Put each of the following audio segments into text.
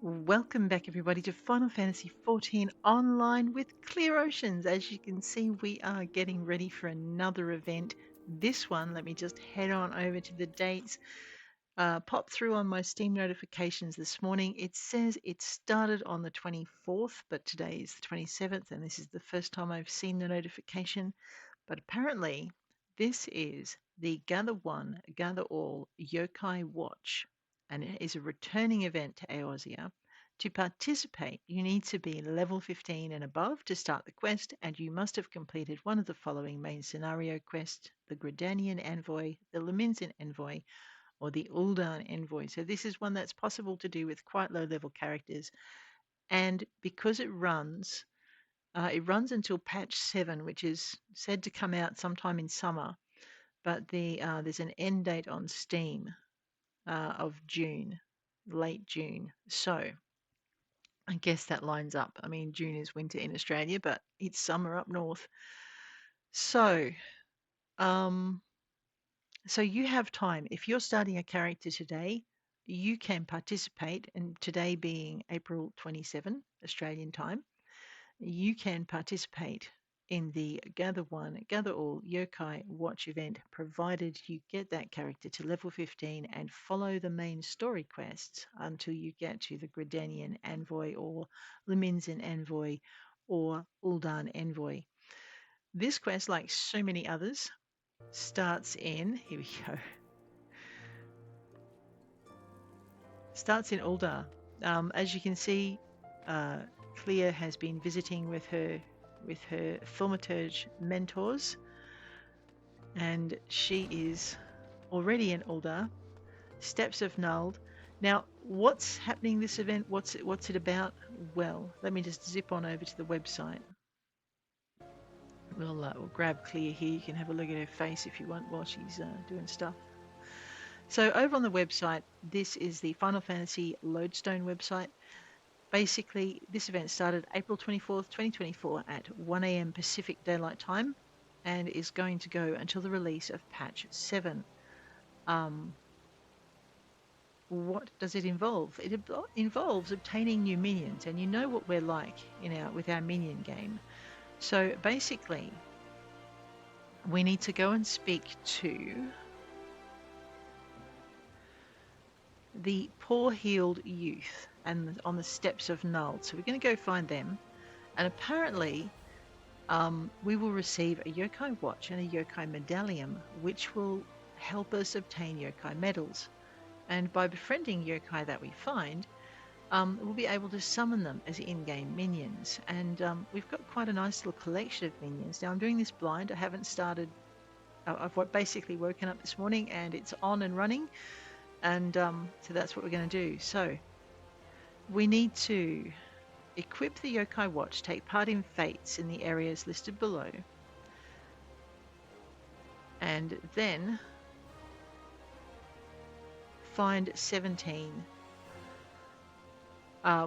Welcome back, everybody, to Final Fantasy XIV Online with Clear Oceans. As you can see, we are getting ready for another event. This one, let me just head on over to the dates. Pop through on my Steam notifications this morning. It says it started on the 24th, but today is the 27th, and this is the first time I've seen the notification. But apparently, this is the Gather One, Gather All Yokai Watch, and it is a returning event to Eorzea. To participate, you need to be level 15 and above to start the quest, and you must have completed one of the following main scenario quests: the Gridanian Envoy, the Leminzin Envoy, or the Uldah Envoy. So this is one that's possible to do with quite low level characters. And because it runs until patch 7, which is said to come out sometime in summer, but there's an end date on Steam of June, late June. So I guess that lines up. I mean, June is winter in Australia, but it's summer up north. So, um, so you have time. If you're starting a character today, you can participate, and today being April 27, Australian time, you can participate in the Gather One, Gather All Yokai Watch event, provided you get that character to level 15 and follow the main story quests until you get to the Gridanian Envoy or Leminzin Envoy or Uldan Envoy. This quest, like so many others, starts in, here we go, starts in Uldah. As you can see, Clea has been visiting with her Thaumaturge mentors, and she is already in Uldah. Steps of Nuld. Now, what's happening this event? What's it about? Well, let me just zip on over to the website. We'll grab Clea here. You can have a look at her face if you want while she's doing stuff. So over on the website, this is the Final Fantasy Lodestone website. Basically, this event started April 24th, 2024 at 1 a.m. Pacific Daylight Time and is going to go until the release of patch 7. What does it involve? It involves obtaining new minions, and you know what we're like with our minion game. So basically, we need to go and speak to the poor-heeled youth and on the steps of Nuld. So we're going to go find them, and apparently we will receive a Yokai Watch and a Yokai Medallion, which will help us obtain Yokai medals. And by befriending yokai that we find, we'll be able to summon them as in-game minions. And we've got quite a nice little collection of minions. Now, I'm doing this blind. I haven't started. I've basically woken up this morning and it's on and running. And so that's what we're going to do. So we need to equip the Yokai Watch, take part in fates in the areas listed below. And then find 17.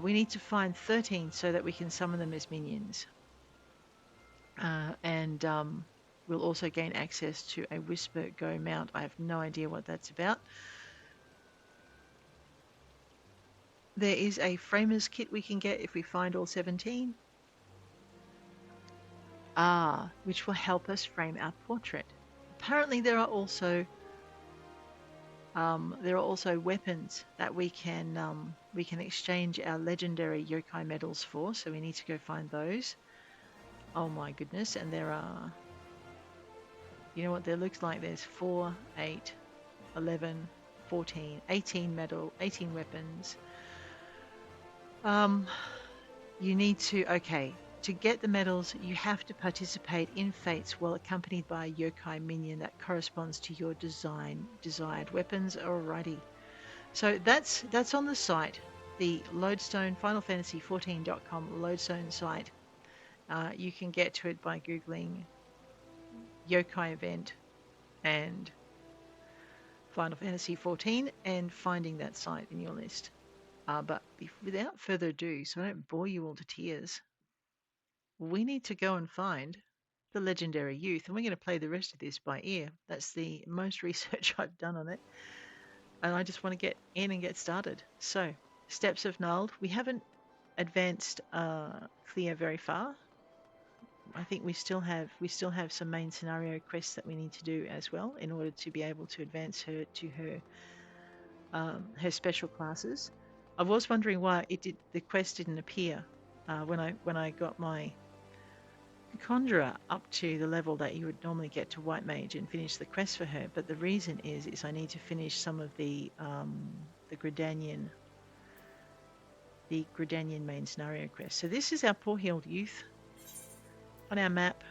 We need to find 13 so that we can summon them as minions. And we'll also gain access to a Whisper Go mount. I have no idea what that's about. There is a Framer's Kit we can get if we find all 17. Which will help us frame our portrait. Apparently there are also weapons that we can exchange our legendary yokai medals for, so we need to go find those. Oh my goodness, and there are, you know what there looks like, there's 4, 8, 11, 14, 18 weapons. You need to get the medals, you have to participate in fates while accompanied by a yokai minion that corresponds to your desired weapons. Alrighty. So that's on the site, the Lodestone, FinalFantasy14.com Lodestone site. You can get to it by Googling Yokai event and Final Fantasy 14 and finding that site in your list. But without further ado, so I don't bore you all to tears, we need to go and find the legendary youth, and we're going to play the rest of this by ear. That's the most research I've done on it, and I just want to get in and get started. So Steps of Null. We haven't advanced Clea very far. I think we still have some main scenario quests that we need to do as well in order to be able to advance her to her special classes. I was wondering why the quest didn't appear when I got my Conjurer up to the level that you would normally get to White Mage and finish the quest for her. But the reason is I need to finish some of the Gridanian main scenario quest. So this is our poor healed youth. On our map,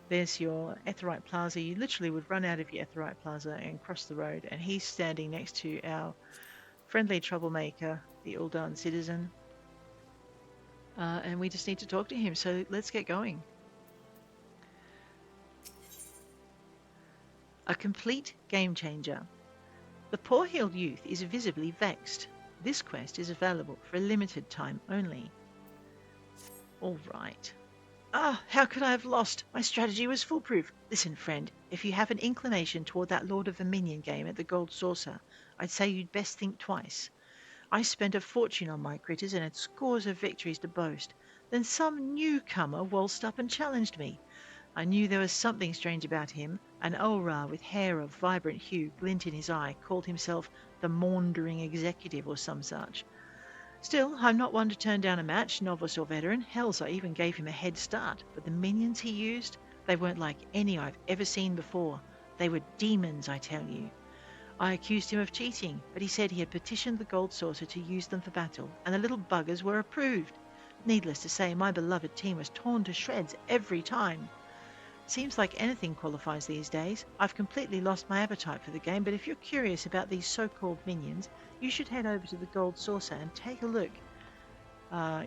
there's your Aetheryte Plaza. You literally would run out of your Aetheryte Plaza and cross the road, and he's standing next to our friendly troublemaker, the Uldah citizen. And we just need to talk to him, so let's get going. A complete game changer. The poor healed youth is visibly vexed. This quest is available for a limited time only. All right. How could I have lost? My strategy was foolproof. Listen, friend, if you have an inclination toward that Lord of the Minion game at the Gold Saucer, I'd say you'd best think twice. I spent a fortune on my critters and had scores of victories to boast. Then some newcomer waltzed up and challenged me. I knew there was something strange about him. An Ora with hair of vibrant hue, glint in his eye, called himself the Maundering Executive or some such. Still, I'm not one to turn down a match, novice or veteran. Hells, I even gave him a head start. But the minions he used, they weren't like any I've ever seen before. They were demons, I tell you. I accused him of cheating, but he said he had petitioned the Gold Saucer to use them for battle, and the little buggers were approved. Needless to say, my beloved team was torn to shreds every time. Seems like anything qualifies these days. I've completely lost my appetite for the game, but if you're curious about these so-called minions, you should head over to the Gold Saucer and take a look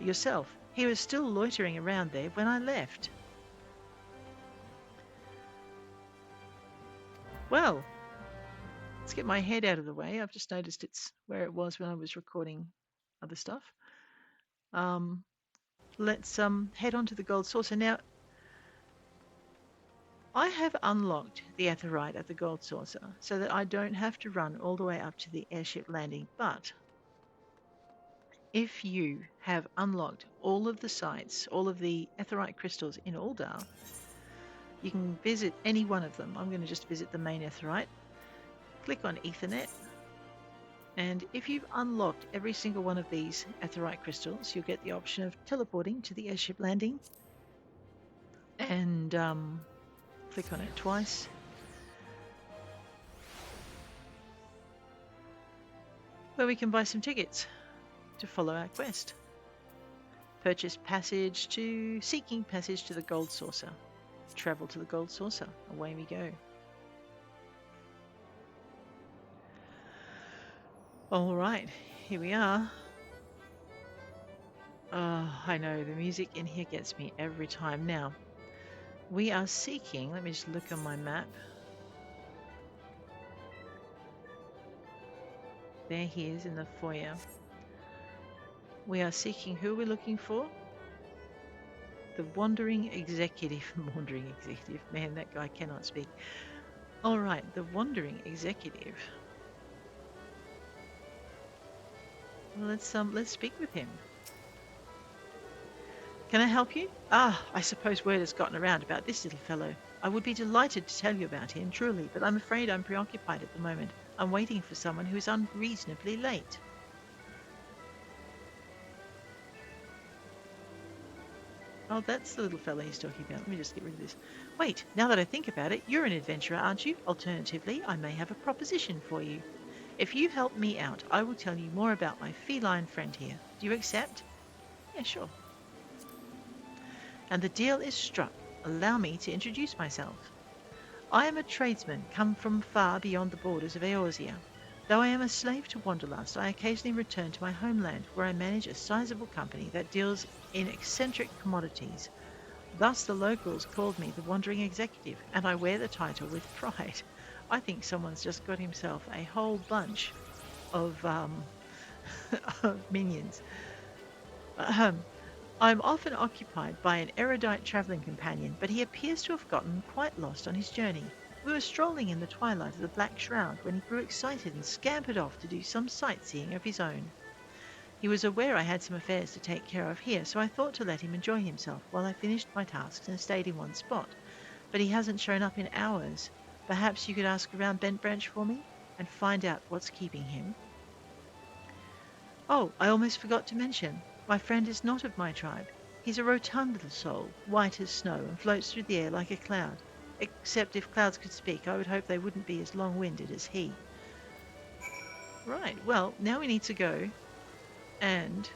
yourself. He was still loitering around there when I left. Well, let's get my head out of the way. I've just noticed it's where it was when I was recording other stuff. Let's head on to the Gold Saucer. Now, I have unlocked the Aetheryte at the Gold Saucer so that I don't have to run all the way up to the airship landing. But if you have unlocked all of the sites, all of the Aetheryte crystals in Uldah, you can visit any one of them. I'm going to just visit the main Aetheryte. Click on Ethernet. And if you've unlocked every single one of these Aetheryte crystals, you'll get the option of teleporting to the airship landing. And click on it twice. Where we can buy some tickets to follow our quest. Purchase seeking passage to the Gold Saucer. Travel to the Gold Saucer. Away we go. All right, here we are. Oh, I know, the music in here gets me every time. Now, we are seeking, let me just look on my map. There he is in the foyer. We are seeking, who are we looking for? The Wandering Executive. Wandering Executive. Man, that guy cannot speak. All right, the Wandering Executive. Well, let's speak with him. Can I help you? I suppose word has gotten around about this little fellow. I would be delighted to tell you about him, truly, but I'm afraid I'm preoccupied at the moment. I'm waiting for someone who is unreasonably late. Oh, that's the little fella he's talking about. Let me just get rid of this. Wait, now that I think about it, you're an adventurer, aren't you? Alternatively, I may have a proposition for you. If you help me out, I will tell you more about my feline friend here. Do you accept? Yeah, sure. And the deal is struck. Allow me to introduce myself. I am a tradesman come from far beyond the borders of Eorzea. Though I am a slave to Wanderlust, I occasionally return to my homeland, where I manage a sizable company that deals in eccentric commodities. Thus the locals called me the Wandering Executive, and I wear the title with pride. I think someone's just got himself a whole bunch of, of minions. I'm often occupied by an erudite travelling companion, but he appears to have gotten quite lost on his journey. We were strolling in the twilight of the Black Shroud when he grew excited and scampered off to do some sightseeing of his own. He was aware I had some affairs to take care of here, so I thought to let him enjoy himself while I finished my tasks and stayed in one spot. But he hasn't shown up in hours. Perhaps you could ask around Bent Branch for me and find out what's keeping him. Oh, I almost forgot to mention. My friend is not of my tribe. He's a rotund little soul, white as snow, and floats through the air like a cloud. Except if clouds could speak, I would hope they wouldn't be as long-winded as he. Right, well, now we need to go and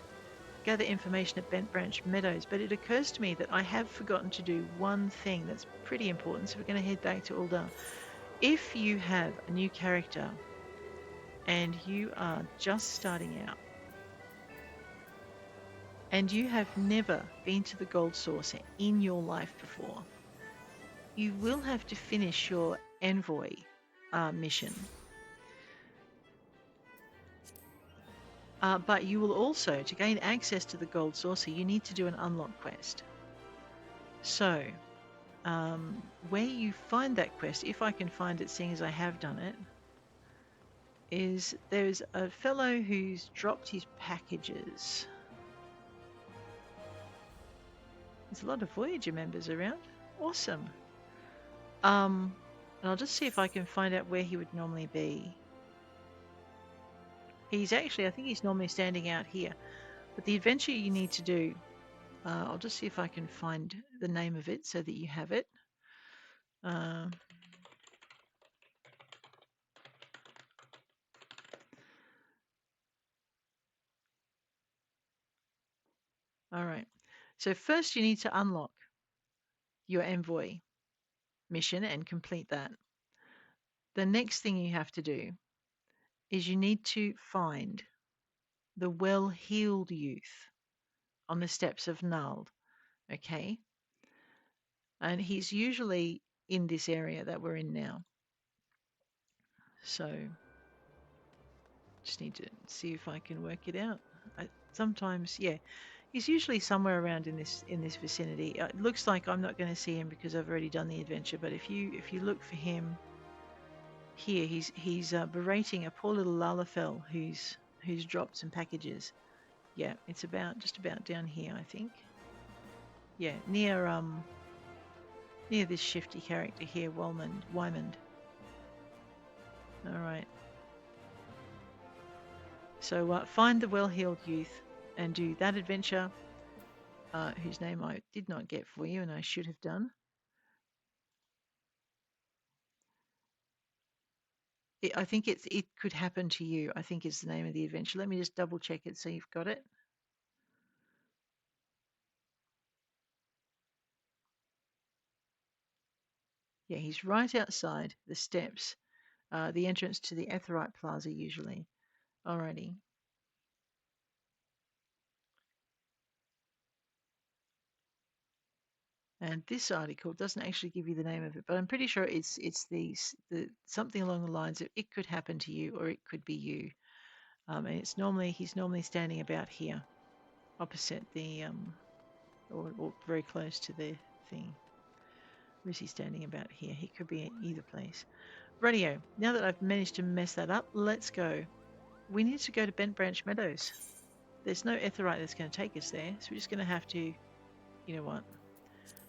gather information at Bent Branch Meadows, but it occurs to me that I have forgotten to do one thing that's pretty important, so we're going to head back to Uldah. If you have a new character and you are just starting out, and you have never been to the Gold Saucer in your life before, you will have to finish your envoy mission. But you will also, to gain access to the Gold Saucer, you need to do an unlock quest. So, where you find that quest, if I can find it, seeing as I have done it, is there's a fellow who's dropped his packages. There's a lot of Voyager members around. Awesome. And I'll just see if I can find out where he would normally be. He's actually, I think he's normally standing out here. But the adventure you need to do, I'll just see if I can find the name of it so that you have it. All right. So first you need to unlock your envoy mission and complete that. The next thing you have to do is you need to find the well-heeled youth on the steps of Nald. Okay. And he's usually in this area that we're in now. So just need to see if I can work it out. Sometimes, yeah, he's usually somewhere around in this vicinity. It looks like I'm not going to see him because I've already done the adventure. But if you look for him here, he's berating a poor little Lalafell who's dropped some packages. Yeah, it's just about down here, I think. Yeah, near this shifty character here, Wymond. All right. So find the well-heeled youth and do that adventure, whose name I did not get for you and I should have done. I think it could happen to you, I think is the name of the adventure. Let me just double check it so you've got it. Yeah, he's right outside the steps, the entrance to the Etherite Plaza usually. Alrighty. And this article doesn't actually give you the name of it, but I'm pretty sure it's the something along the lines of it could happen to you or it could be you. And he's normally standing about here, opposite the or very close to the thing. Where is he standing about here? He could be in either place. Radio. Now that I've managed to mess that up, let's go. We need to go to Bent Branch Meadows. There's no Etherite that's going to take us there, so we're just going to have to, you know what?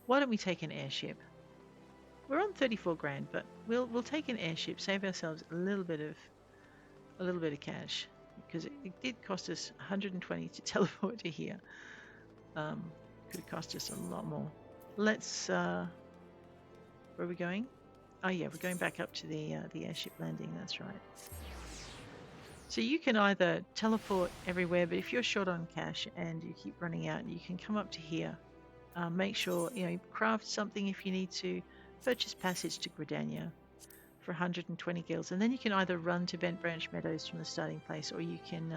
Why don't we take an airship? We're on 34 grand, but we'll take an airship, save ourselves a little bit of cash, because it did cost us 120 to teleport to here. Could have cost us a lot more. Let's where are we going? Oh yeah, we're going back up to the airship landing. That's right. So you can either teleport everywhere, but if you're short on cash and you keep running out, you can come up to here. Make sure craft something if you need to. Purchase passage to Gridania for 120 gills, and then you can either run to Bent Branch Meadows from the starting place, or you can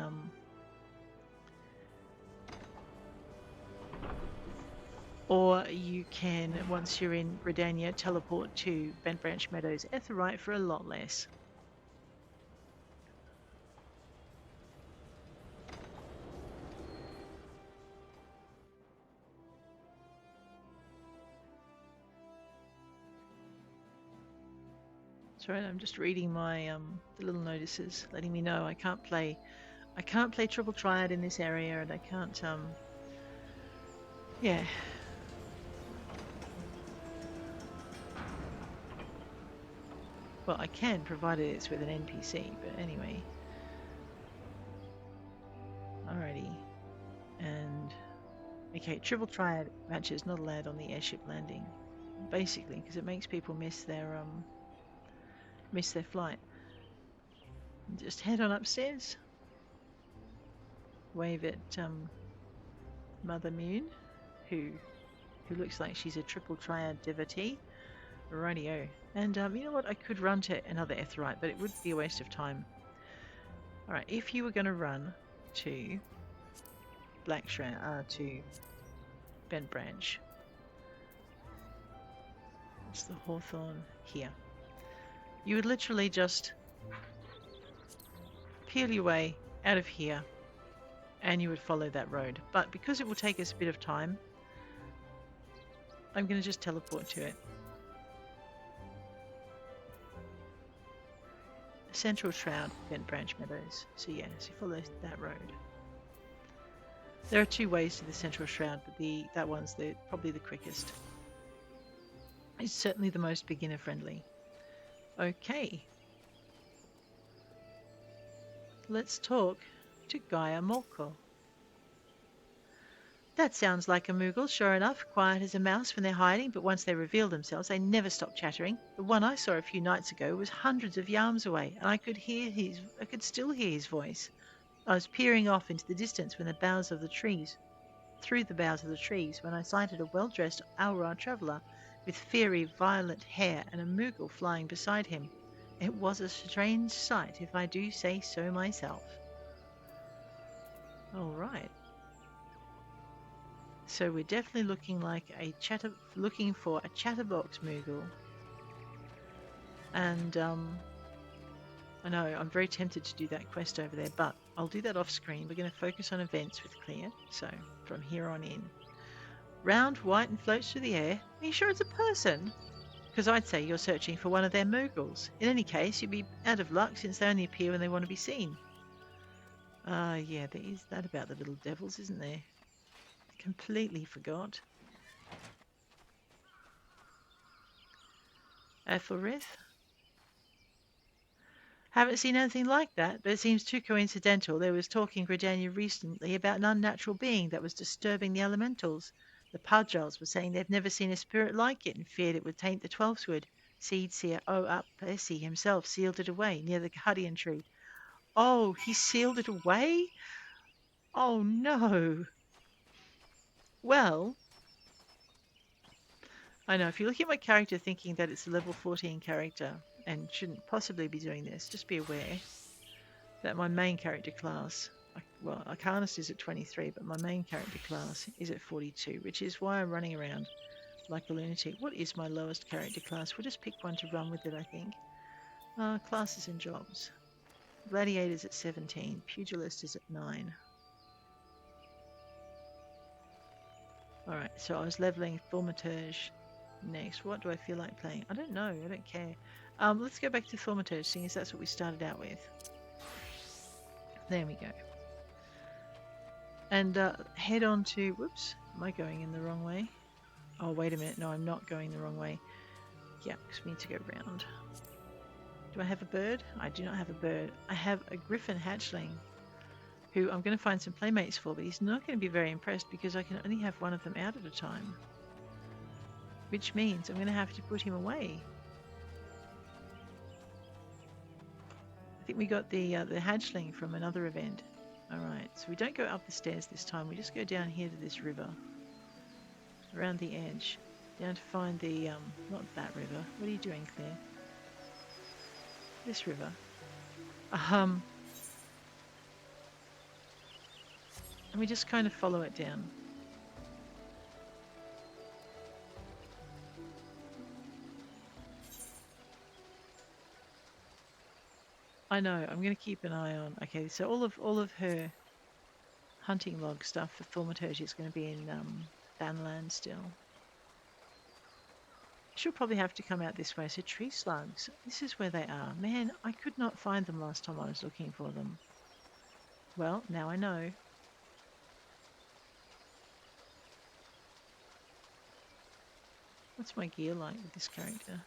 once you're in Gridania, teleport to Bent Branch Meadows Etherite for a lot less. Sorry, I'm just reading my the little notices letting me know I can't play triple triad in this area, and I can't yeah. Well, I can, provided it's with an NPC, but anyway. Alrighty. And okay, triple triad matches not allowed on the airship landing. Basically, because it makes people miss their flight. Just head on upstairs. Wave at Mother Moon, who looks like she's a triple triad devotee. Rightio. And you know what? I could run to another Etherite, but it would be a waste of time. Alright, if you were going to run to Black Shroud, to Bent Branch. It's the Hawthorn here. You would literally just peel your way out of here and you would follow that road. But because it will take us a bit of time, I'm going to just teleport to it. Central Shroud, Bent Branch Meadows. So yeah, so you follow that road. There are two ways to the Central Shroud, but that one's probably the quickest. It's certainly the most beginner friendly. Okay. Let's talk to Gaia Molko. That sounds like a Moogle, sure enough, quiet as a mouse when they're hiding, but once they reveal themselves, they never stop chattering. The one I saw a few nights ago was hundreds of yarms away, and I could still hear his voice. I was peering off into the distance through the boughs of the trees, when I sighted a well-dressed Aura traveller with fiery violet hair and a Moogle flying beside him. It was a strange sight, if I do say so myself. All right. So we're definitely looking for a chatterbox Moogle. And I know I'm very tempted to do that quest over there, but I'll do that off screen. We're going to focus on events with Clear. So from here on in. Round, white, and floats through the air. Are you sure it's a person? Because I'd say you're searching for one of their Moogles. In any case, you'd be out of luck since they only appear when they want to be seen. Yeah, there is that about the little devils, isn't there? Completely forgot. Ethelrith? Haven't seen anything like that, but it seems too coincidental. There was talk in Gridania recently about an unnatural being that was disturbing the elementals. The Pudgels were saying they've never seen a spirit like it and feared it would taint the Twelfthwood. Seed Seer Percy himself sealed it away near the Guardian Tree. Oh, he sealed it away? Oh no. Well, I know if you look at my character thinking that it's a level 14 character and shouldn't possibly be doing this, just be aware that my main character class, well, Arcanist is at 23, but my main character class is at 42, which is why I'm running around like a lunatic. What is my lowest character class? We'll just pick one to run with it, I think. Classes and jobs. Gladiator's at 17. Pugilist is at 9. Alright, so I was leveling Thaumaturge next. What do I feel like playing? I don't know. I don't care. Let's go back to Thaumaturge, seeing as that's what we started out with. There we go. And head on to... Whoops. Am I going in the wrong way? Oh, wait a minute. No, I'm not going the wrong way. Yeah, because we need to go round. Do I have a bird? I do not have a bird. I have a griffin hatchling, who I'm going to find some playmates for, but he's not going to be very impressed because I can only have one of them out at a time. Which means I'm going to have to put him away. I think we got the hatchling from another event. Alright, so we don't go up the stairs this time. We just go down here to this river. Around the edge. Down to find the, not that river. What are you doing, Claire? This river. And we just kind of follow it down. I know, I'm going to keep an eye on... Okay, so all of her hunting log stuff for Thaumaturge is going to be in Thanland still. She'll probably have to come out this way. So tree slugs. This is where they are. Man, I could not find them last time I was looking for them. Well, now I know. What's my gear like with this character?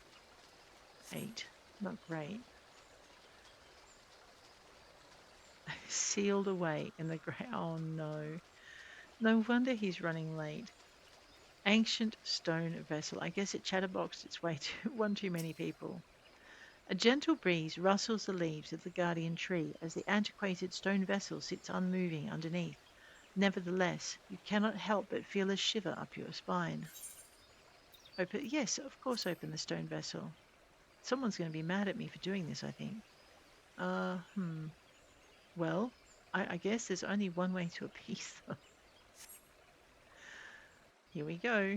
8. Not great. Sealed away in the grey. Oh no. No wonder he's running late. Ancient stone vessel. I guess it chatterboxed its way to one too many people. A gentle breeze rustles the leaves of the guardian tree as the antiquated stone vessel sits unmoving underneath. Nevertheless, you cannot help but feel a shiver up your spine. Open, yes, of course, open the stone vessel. Someone's going to be mad at me for doing this, I think. Uh, hmm. Well, I guess there's only one way to appease them. Here we go.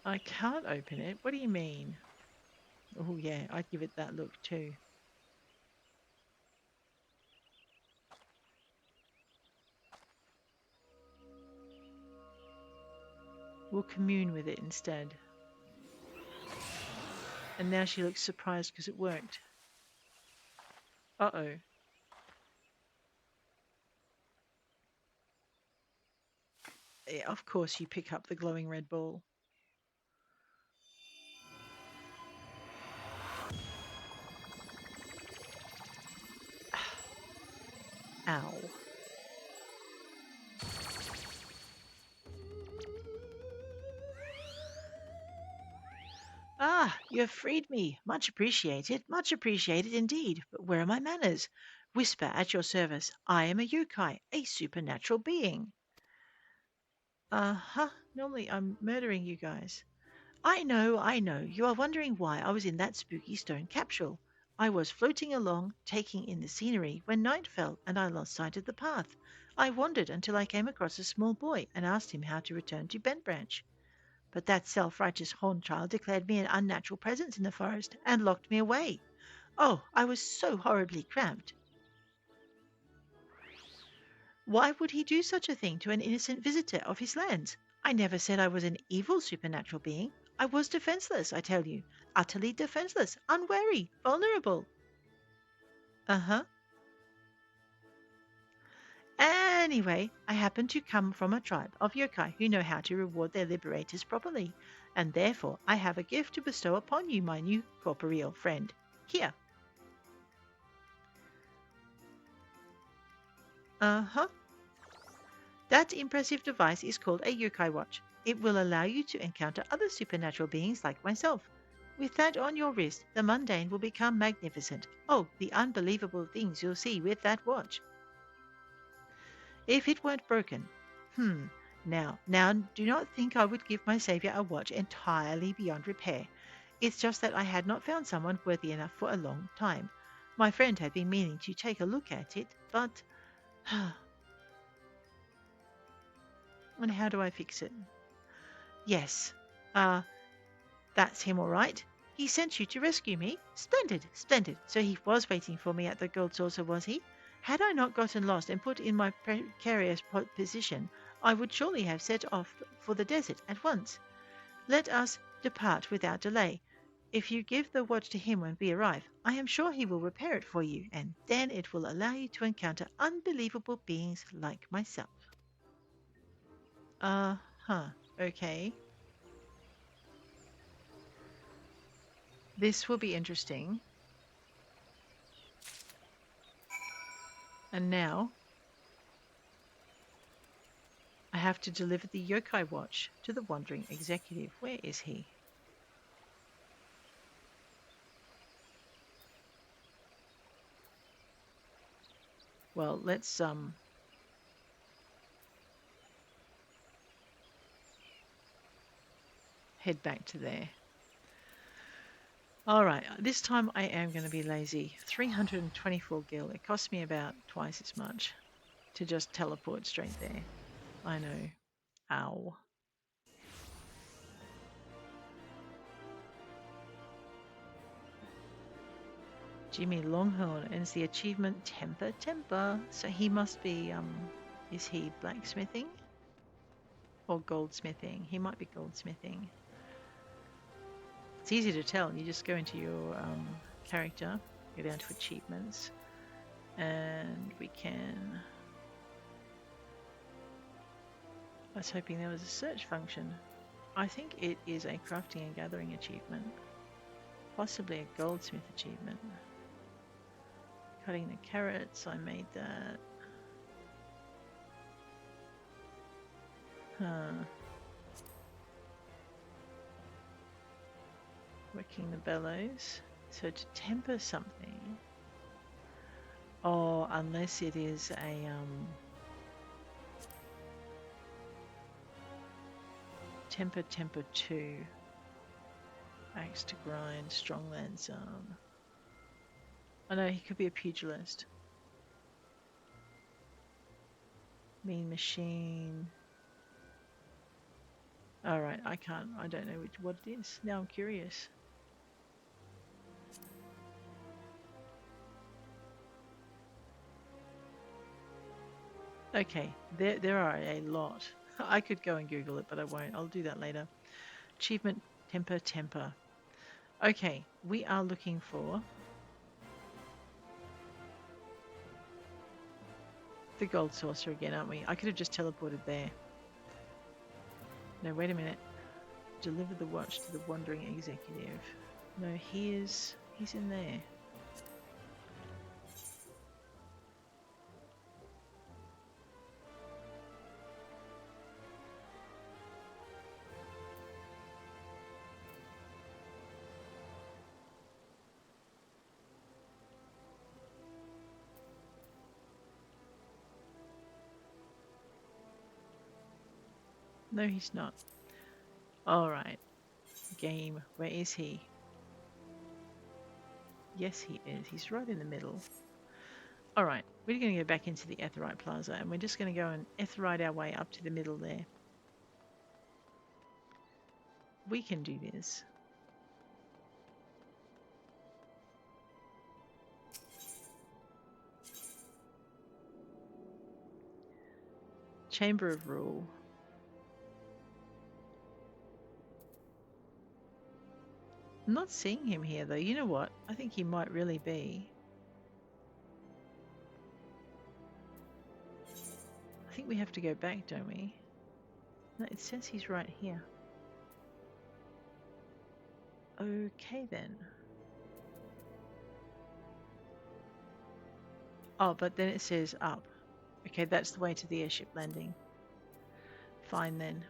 I can't open it. What do you mean? Oh, yeah, I'd give it that look too. We'll commune with it instead. And now she looks surprised because it worked. Uh-oh. Yeah, of course you pick up the glowing red ball. Ow. Ah, you have freed me. Much appreciated indeed. But where are my manners? Whisper at your service. I am a yokai, a supernatural being. Uh-huh. Normally I'm murdering you guys. I know. You are wondering why I was in that spooky stone capsule. I was floating along, taking in the scenery, when night fell and I lost sight of the path. I wandered until I came across a small boy and asked him how to return to Bent Branch. But that self-righteous horned child declared me an unnatural presence in the forest and locked me away. Oh, I was so horribly cramped. Why would he do such a thing to an innocent visitor of his lands? I never said I was an evil supernatural being. I was defenseless, I tell you. Utterly defenseless, unwary, vulnerable. Uh-huh. Anyway, I happen to come from a tribe of yokai who know how to reward their liberators properly, and therefore I have a gift to bestow upon you, my new corporeal friend. Here. Uh-huh. That impressive device is called a Yokai Watch. It will allow you to encounter other supernatural beings like myself. With that on your wrist, the mundane will become magnificent. Oh, the unbelievable things you'll see with that watch. If it weren't broken. Now, do not think I would give my savior a watch entirely beyond repair. It's just that I had not found someone worthy enough for a long time. My friend had been meaning to take a look at it, but... And how do I fix it? Yes. That's him all right. He sent you to rescue me? Splendid. So he was waiting for me at the gold saucer, was he? Had I not gotten lost and put in my precarious position, I would surely have set off for the desert at once. Let us depart without delay. If you give the watch to him when we arrive, I am sure he will repair it for you, and then it will allow you to encounter unbelievable beings like myself. Uh-huh. Okay. This will be interesting. And now I have to deliver the Yokai Watch to the wandering executive. Where is he? Well, let's head back to there. All right, this time I am going to be lazy. 324 gil. It cost me about twice as much to just teleport straight there. I know. Ow. Jimmy Longhorn earns the achievement Temper. So he must be, is he blacksmithing? Or goldsmithing. He might be goldsmithing. It's easy to tell. You just go into your character, go down to achievements, and we can... I was hoping there was a search function. I think it is a crafting and gathering achievement. Possibly a goldsmith achievement. Cutting the carrots, I made that. Working the bellows. So to temper something. Oh, unless it is a temper 2. Axe to grind, strong lance arm. Oh no, he could be a pugilist. Mean machine. Alright, I don't know what it is. Now I'm curious. Okay, there are a lot. I could go and Google it, but I won't. I'll do that later. Achievement temper. Okay, we are looking for the gold saucer again, aren't we? I could have just teleported there. No, wait a minute. Deliver the watch to the wandering executive. No, he's in there. No, he's not. Alright. Game. Where is he? Yes, he is. He's right in the middle. Alright. We're going to go back into the Aetheryte Plaza and we're just going to go and Aetheryte our way up to the middle there. We can do this. Chamber of Rule. I'm not seeing him here though. You know what? I think he might really be. I think we have to go back, don't we? No, it says he's right here. Okay then. Oh, but then it says up. Okay, that's the way to the airship landing. Fine then.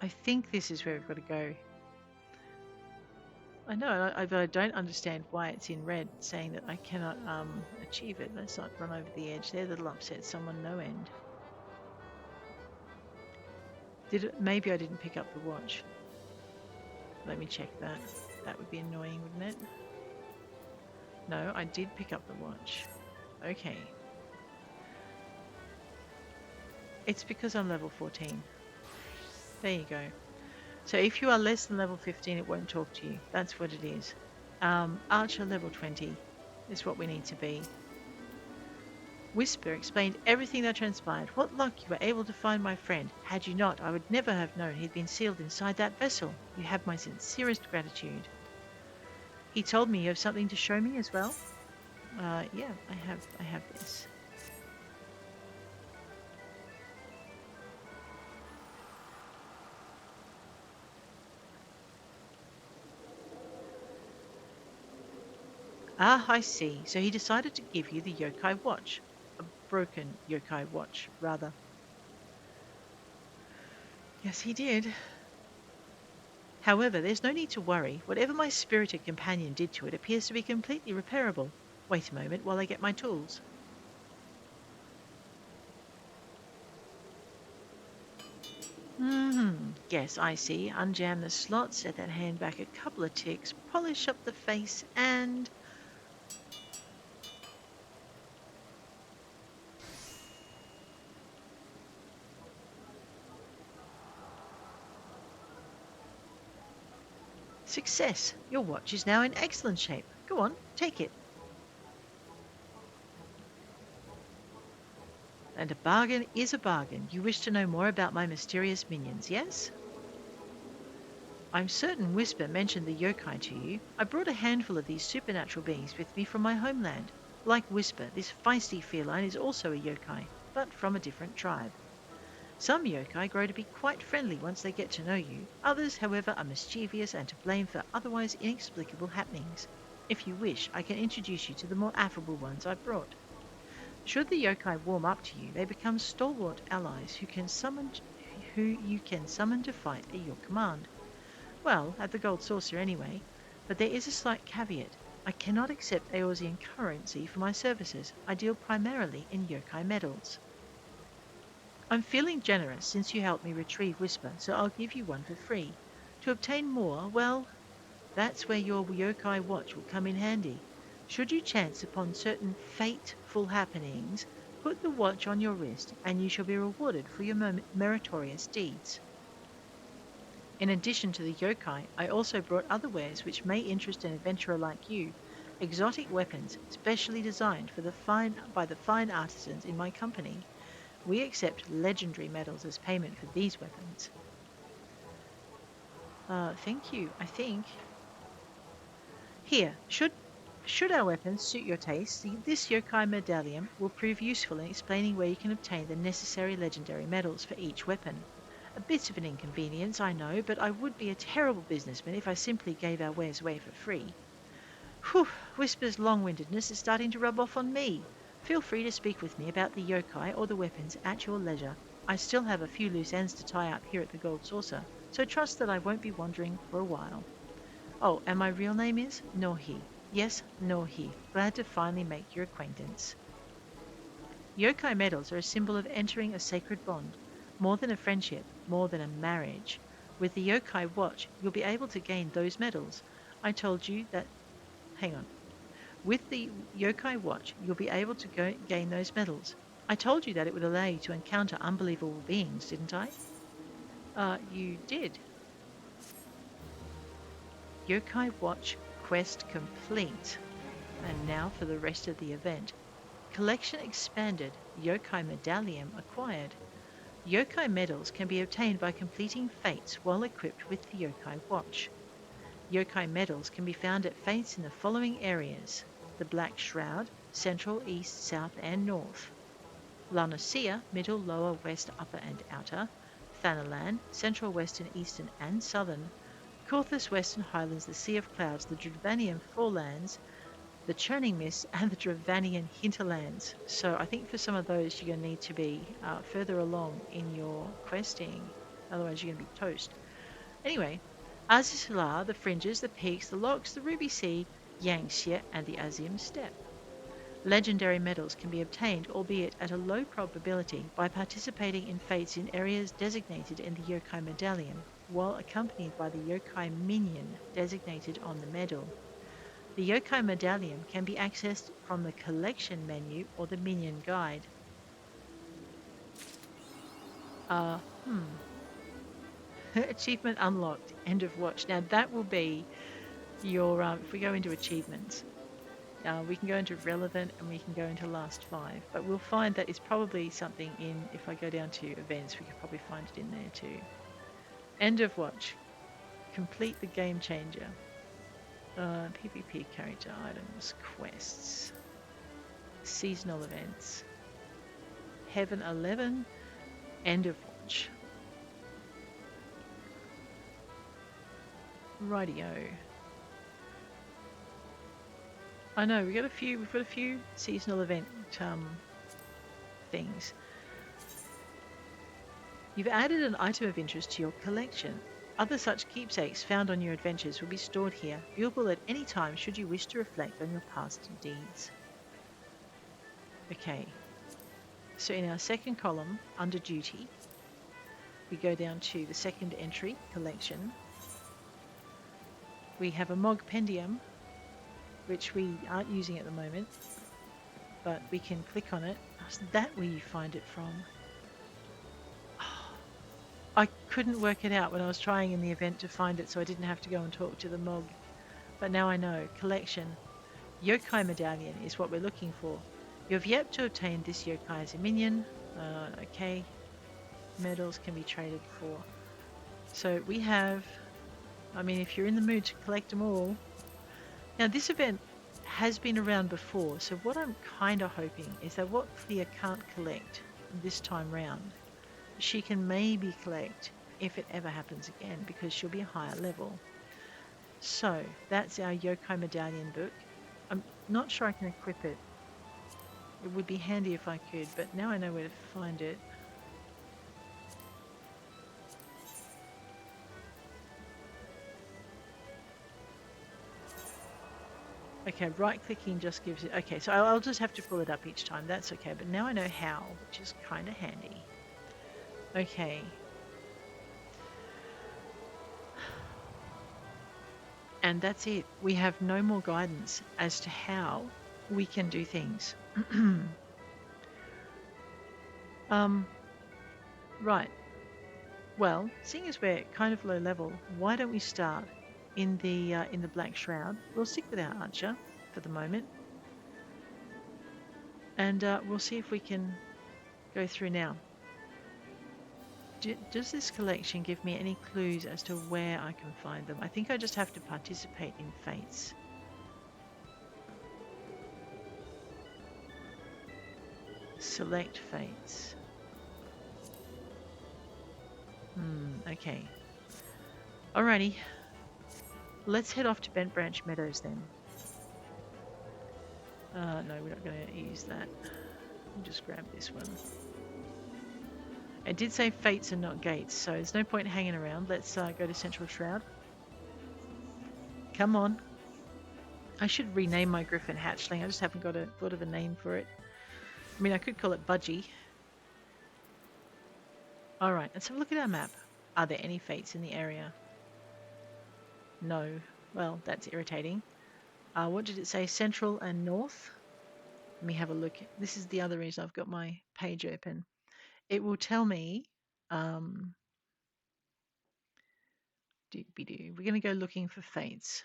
I think this is where we've got to go. I know, but I don't understand why it's in red, saying that I cannot achieve it. Let's not run over the edge there. That'll upset someone no end. Maybe I didn't pick up the watch. Let me check that. That would be annoying, wouldn't it? No, I did pick up the watch. Okay. It's because I'm level 14. There you go. So if you are less than level 15, it won't talk to you. That's what it is. Archer level 20 is what we need to be. Whisper explained everything that transpired. What luck you were able to find my friend. Had you not, I would never have known he'd been sealed inside that vessel. You have my sincerest gratitude. He told me you have something to show me as well. Yeah, I have this. Ah, I see. So he decided to give you the Yokai Watch. A broken Yokai Watch, rather. Yes, he did. However, there's no need to worry. Whatever my spirited companion did to it appears to be completely repairable. Wait a moment while I get my tools. Yes, I see. Unjam the slot, set that hand back a couple of ticks, polish up the face, and... Success! Your watch is now in excellent shape. Go on, take it. And a bargain is a bargain. You wish to know more about my mysterious minions, yes? I'm certain Whisper mentioned the yokai to you. I brought a handful of these supernatural beings with me from my homeland. Like Whisper, this feisty feline is also a yokai, but from a different tribe. Some yokai grow to be quite friendly once they get to know you. Others, however, are mischievous and to blame for otherwise inexplicable happenings. If you wish, I can introduce you to the more affable ones I've brought. Should the yokai warm up to you, they become stalwart allies who you can summon to fight at your command. Well, at the Gold Saucer anyway. But there is a slight caveat. I cannot accept Eorzean currency for my services. I deal primarily in yokai medals. I'm feeling generous since you helped me retrieve Whisper, so I'll give you one for free. To obtain more, well, that's where your yokai watch will come in handy. Should you chance upon certain fateful happenings, put the watch on your wrist and you shall be rewarded for your meritorious deeds. In addition to the yokai, I also brought other wares which may interest an adventurer like you. Exotic weapons, specially designed by the fine artisans in my company. We accept legendary medals as payment for these weapons. Thank you, I think. Here, should our weapons suit your taste, this Yokai Medallion will prove useful in explaining where you can obtain the necessary legendary medals for each weapon. A bit of an inconvenience, I know, but I would be a terrible businessman if I simply gave our wares away for free. Whew, Whisper's long-windedness is starting to rub off on me. Feel free to speak with me about the yokai or the weapons at your leisure. I still have a few loose ends to tie up here at the Gold Saucer, so trust that I won't be wandering for a while. Oh, and my real name is Nohi. Yes, Nohi. Glad to finally make your acquaintance. Yokai medals are a symbol of entering a sacred bond. More than a friendship, more than a marriage. With the Yokai Watch, you'll be able to gain those medals. I told you that... Hang on. With the Yokai Watch, you'll be able to gain those medals. I told you that it would allow you to encounter unbelievable beings, didn't I? You did. Yokai Watch quest complete. And now for the rest of the event. Collection expanded. Yokai Medallion acquired. Yokai medals can be obtained by completing fates while equipped with the Yokai Watch. Yokai medals can be found at fates in the following areas: the Black Shroud, Central, East, South, and North; Lanosia, Middle, Lower, West, Upper, and Outer; Thanalan, Central, Western, Eastern, and Southern; Korthus, Western Highlands, the Sea of Clouds, the Dravanian Forelands, the Churning Mist, and the Dravanian Hinterlands. So I think for some of those you're going to need to be further along in your questing, otherwise you're going to be toast. Anyway, Azizlar, the Fringes, the Peaks, the Locks, the Ruby Sea, Yangxie, and the Azim Steppe. Legendary medals can be obtained, albeit at a low probability, by participating in fates in areas designated in the Yokai Medallion, while accompanied by the Yokai minion designated on the medal. The Yokai Medallion can be accessed from the Collection menu or the Minion Guide. Achievement unlocked. End of watch. Now that will be your, if we go into achievements, we can go into relevant and we can go into last 5, but we'll find that it's probably something in, if I go down to events, we could probably find it in there too. End of watch. Complete the game changer. PvP character items, quests, seasonal events, Heaven 11, end of watch. Rightio. I know we've got a few seasonal event things. You've added an item of interest to your collection. Other such keepsakes found on your adventures will be stored here, viewable at any time should you wish to reflect on your past deeds. Okay, so in our second column, under duty, we go down to the second entry, collection. We have a Mogpendium, which we aren't using at the moment, but we can click on it. Is that where you find it from? I couldn't work it out when I was trying in the event to find it, so I didn't have to go and talk to the Mog. But now I know. Collection. Yokai Medallion is what we're looking for. You have yet to obtain this yokai as a minion. Okay. Medals can be traded for. So we have, I mean, if you're in the mood to collect them all. Now, this event has been around before, so what I'm kind of hoping is that what Clea can't collect this time round, she can maybe collect if it ever happens again, because she'll be a higher level. So that's our Yokai Medallion book. I'm not sure I can equip it. It would be handy if I could, but now I know where to find it. Okay, right-clicking just gives it... Okay, so I'll just have to pull it up each time. That's okay, but now I know how, which is kind of handy. Okay. And that's it. We have no more guidance as to how we can do things. Right. Well, seeing as we're kind of low level, why don't we start in the Black Shroud? We'll stick with our archer for the moment, and we'll see if we can go through now. Does this collection give me any clues as to where I can find them? I think I just have to participate in fates. Select fates. Okay. Alrighty. Let's head off to Bent Branch Meadows then. No, we're not going to use that. We'll just grab this one. It did say fates and not gates, so there's no point hanging around. Let's go to Central Shroud. Come on. I should rename my Griffin hatchling. I just haven't got a thought of a name for it. I mean, I could call it Budgie. Alright, let's have a look at our map. Are there any fates in the area? No. Well, that's irritating. What did it say? Central and North? Let me have a look. This is the other reason I've got my page open. It will tell me... we're going to go looking for fates.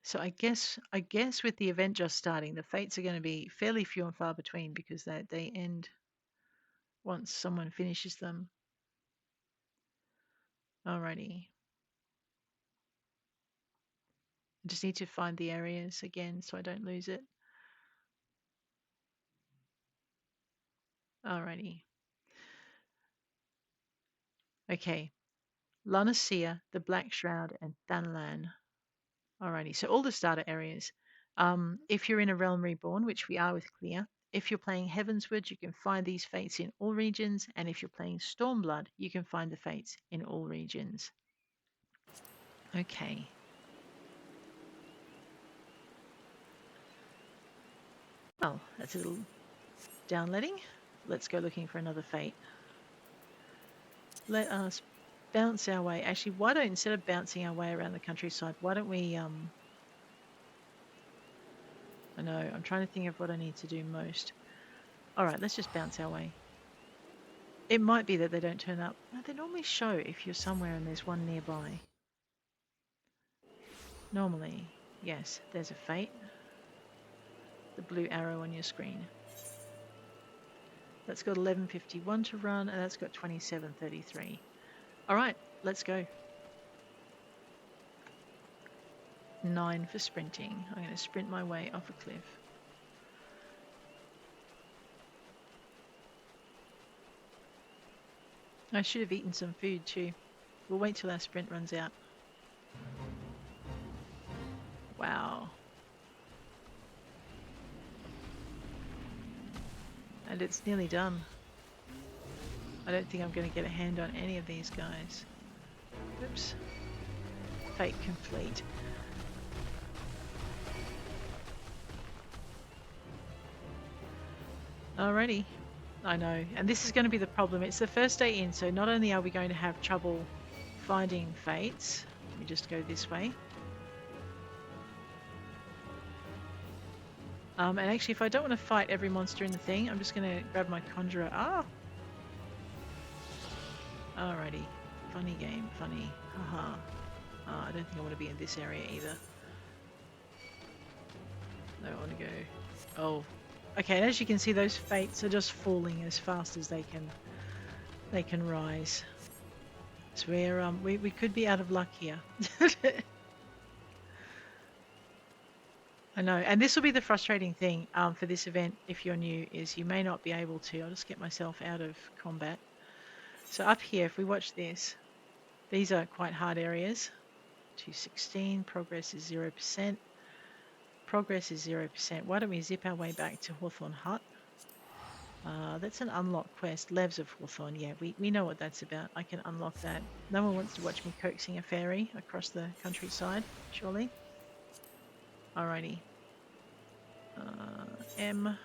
So I guess with the event just starting, the fates are going to be fairly few and far between because they end once someone finishes them. Alrighty. I just need to find the areas again so I don't lose it. Alrighty. Okay. Lanasia, the Black Shroud, and Thanalan. Alrighty, so all the starter areas. If you're in a Realm Reborn, which we are with Clear, if you're playing Heavensward, you can find these fates in all regions, and if you're playing Stormblood, you can find the fates in all regions. Okay. Well, that's a little downletting. Let's go looking for another fate. Let us bounce our way. Actually, why don't, instead of bouncing our way around the countryside, why don't we, I know, I'm trying to think of what I need to do most. Alright, let's just bounce our way. It might be that they don't turn up. No, they normally show if you're somewhere and there's one nearby. Normally, yes, there's a fate. The blue arrow on your screen. That's got 11:51 to run, and that's got 27:33. Alright, let's go. 9 for sprinting. I'm going to sprint my way off a cliff. I should have eaten some food too. We'll wait till our sprint runs out. Wow. And it's nearly done. I don't think I'm going to get a hand on any of these guys. Oops. Fate complete. Alrighty. I know. And this is going to be the problem. It's the first day in, so not only are we going to have trouble finding fates. Let me just go this way. And actually, if I don't want to fight every monster in the thing, I'm just going to grab my conjurer. Ah! Alrighty. Funny game, funny. Haha. I don't think I want to be in this area either. No, I want to go... Oh. Okay, and as you can see, those fates are just falling as fast as they can rise. So we could be out of luck here. I know, and this will be the frustrating thing for this event if you're new, is you may not be able to. I'll just get myself out of combat. So up here, if we watch this, these are quite hard areas. 216, progress is 0%. Progress is 0%. Why don't we zip our way back to Hawthorne Hut? That's an unlocked quest. Levs of Hawthorne. Yeah, we know what that's about. I can unlock that. No one wants to watch me coaxing a fairy across the countryside, surely? Alrighty. M.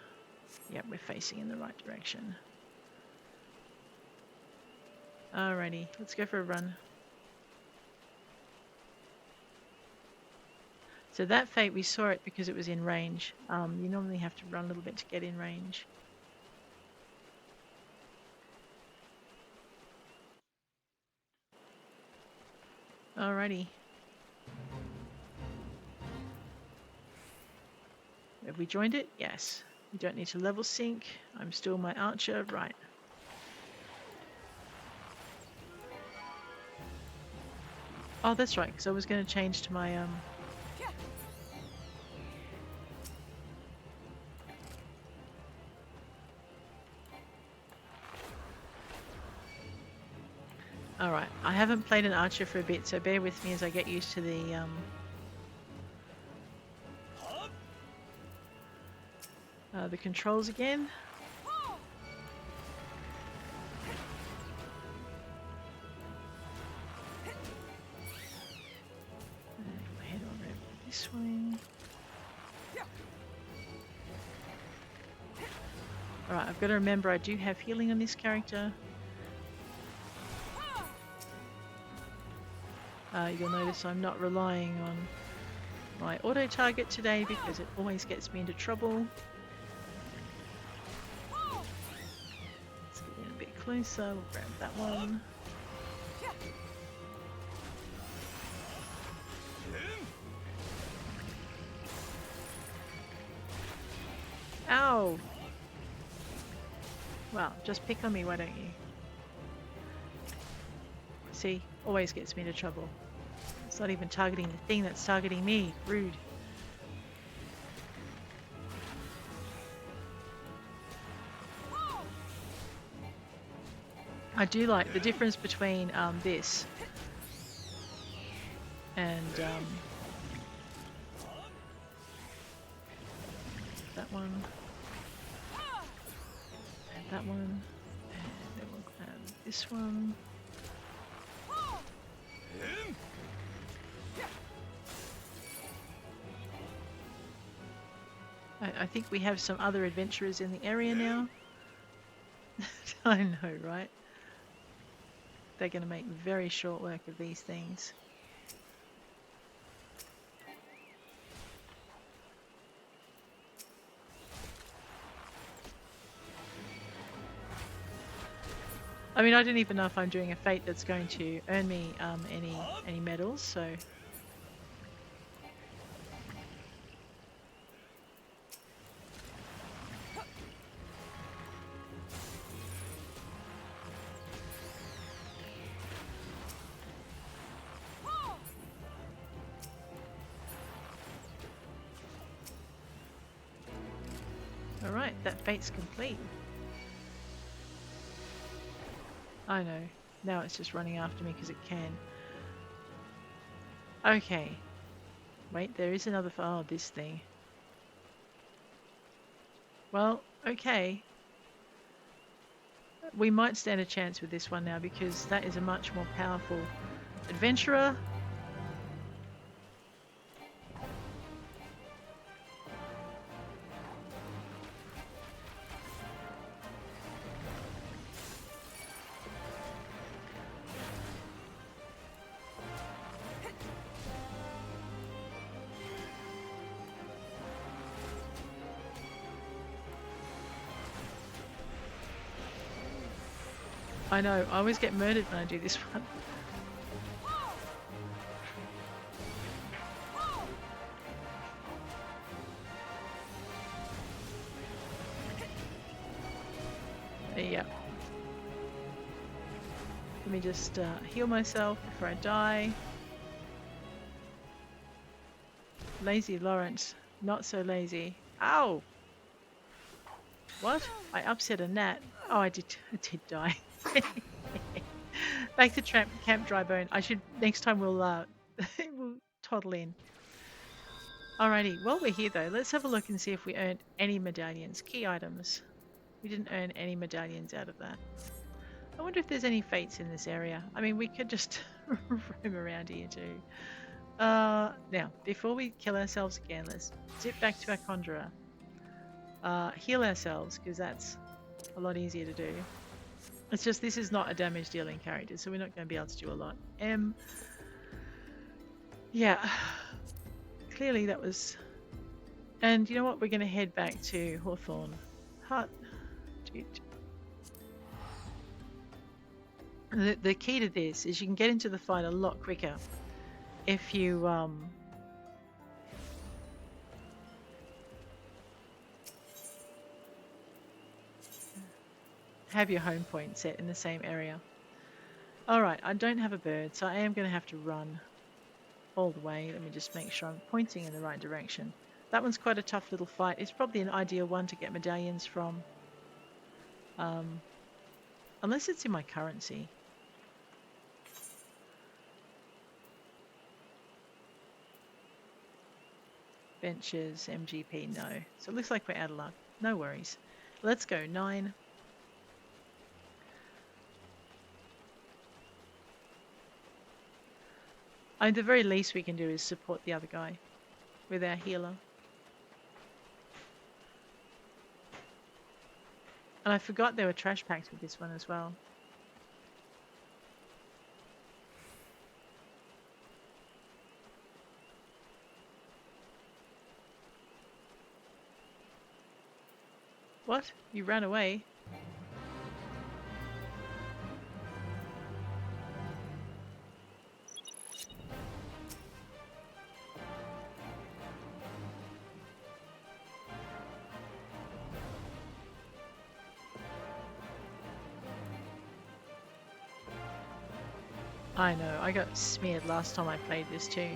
Yep, we're facing in the right direction. Alrighty, let's go for a run. So that fate, we saw it because it was in range. You normally have to run a little bit to get in range. Alrighty. Have we joined it? Yes. We don't need to level sync. I'm still my archer. Right. Oh, that's right, because I was going to change to my... Alright, I haven't played an archer for a bit, so bear with me as I get used to the controls again. Head on over this way. Alright, I've got to remember I do have healing on this character. You'll notice I'm not relying on my auto target today because it always gets me into trouble. Let's get in a bit closer, we'll grab that one. Ow! Well, just pick on me, why don't you? See, always gets me into trouble. It's not even targeting the thing that's targeting me. Rude. I do like the difference between this and that one and that one, and then we'll grab this one. I think we have some other adventurers in the area now. I know, right? They're going to make very short work of these things. I mean, I don't even know if I'm doing a fate that's going to earn me any medals, so... Alright, that fate's complete. I know. Now it's just running after me because it can. Okay. Wait, there is another... Oh, this thing. Well, okay. We might stand a chance with this one now because that is a much more powerful adventurer. I know, I always get murdered when I do this one. Yeah. Let me just heal myself before I die. Lazy Lawrence. Not so lazy. Ow! What? I upset a gnat. Oh, I did die. Back to Camp Drybone. Next time we'll we'll toddle in. Alrighty, while we're here though, let's have a look and see if we earned any medallions. Key items. We didn't earn any medallions out of that. I wonder if there's any fates in this area. I mean, we could just roam around here too. Now, before we kill ourselves again, let's zip back to our Conjurer. Heal ourselves, because that's a lot easier to do. It's just this is not a damage dealing character, so we're not going to be able to do a lot. Yeah, clearly that was... And you know what? We're going to head back to Hawthorne Hut. The key to this is you can get into the fight a lot quicker if you have your home point set in the same area. Alright, I don't have a bird, so I am going to have to run all the way. Let me just make sure I'm pointing in the right direction. That one's quite a tough little fight. It's probably an ideal one to get medallions from. Unless it's in my currency. Benches, MGP, no. So it looks like we're out of luck. No worries. Let's go, 9. The very least we can do is support the other guy with our healer. And I forgot there were trash packs with this one as well. What? You ran away? I know, I got smeared last time I played this too.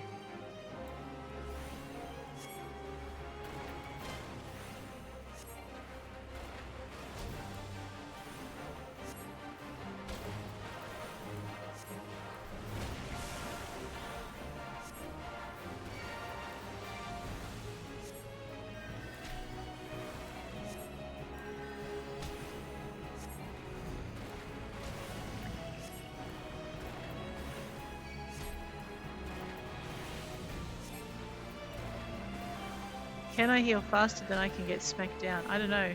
Can I heal faster than I can get smacked down? I don't know.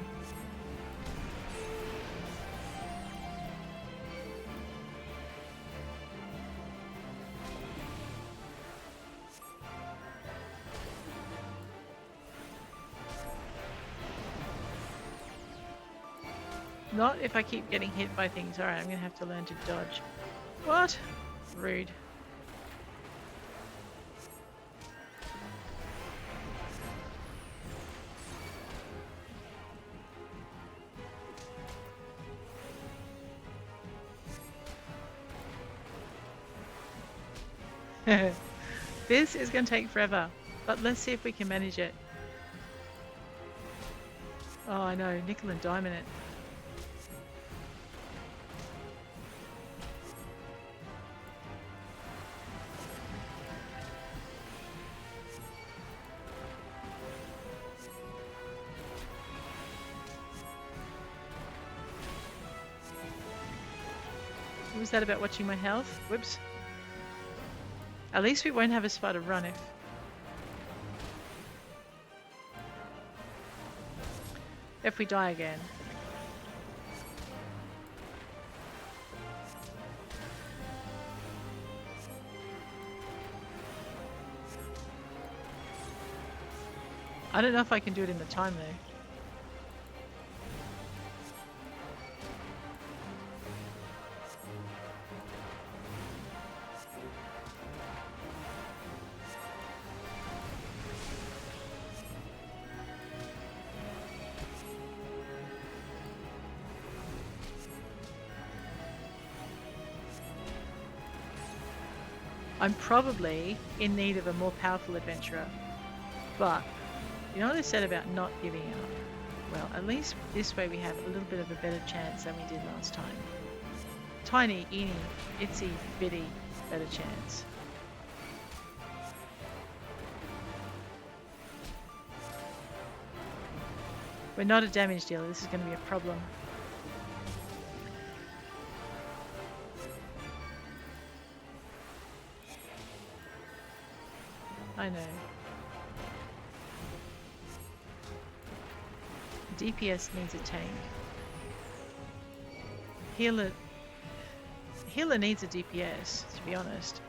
Not if I keep getting hit by things. Alright, I'm going to have to learn to dodge. What? Rude. This is going to take forever, but let's see if we can manage it. Oh, I know, nickel and dime in it. What was that about watching my health? Whoops. At least we won't have a spot to run if we die again. I don't know if I can do it in the time though. I'm probably in need of a more powerful adventurer. But, you know what I said about not giving up? Well, at least this way we have a little bit of a better chance than we did last time. Tiny, eeny, itsy, bitty, better chance. We're not a damage dealer, this is going to be a problem. I know. DPS needs a tank. Healer needs a DPS, to be honest.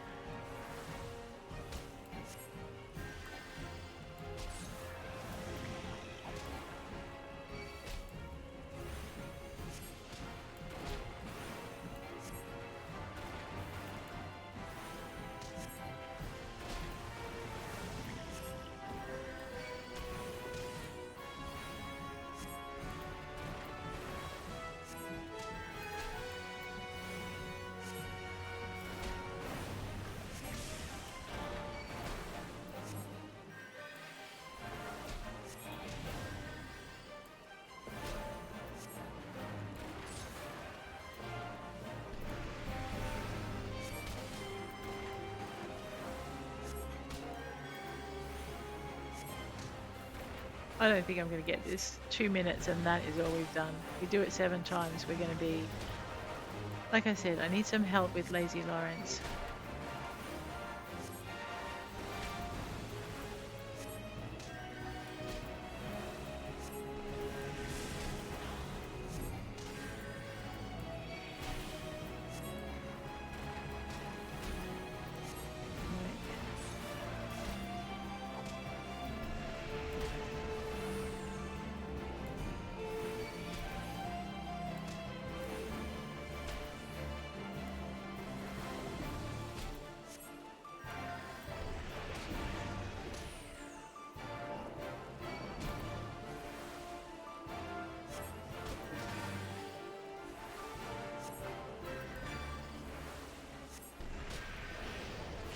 I don't think I'm going to get this. 2 minutes and that is all we've done. If we do it 7 times, we're going to be... Like I said, I need some help with Lazy Lawrence.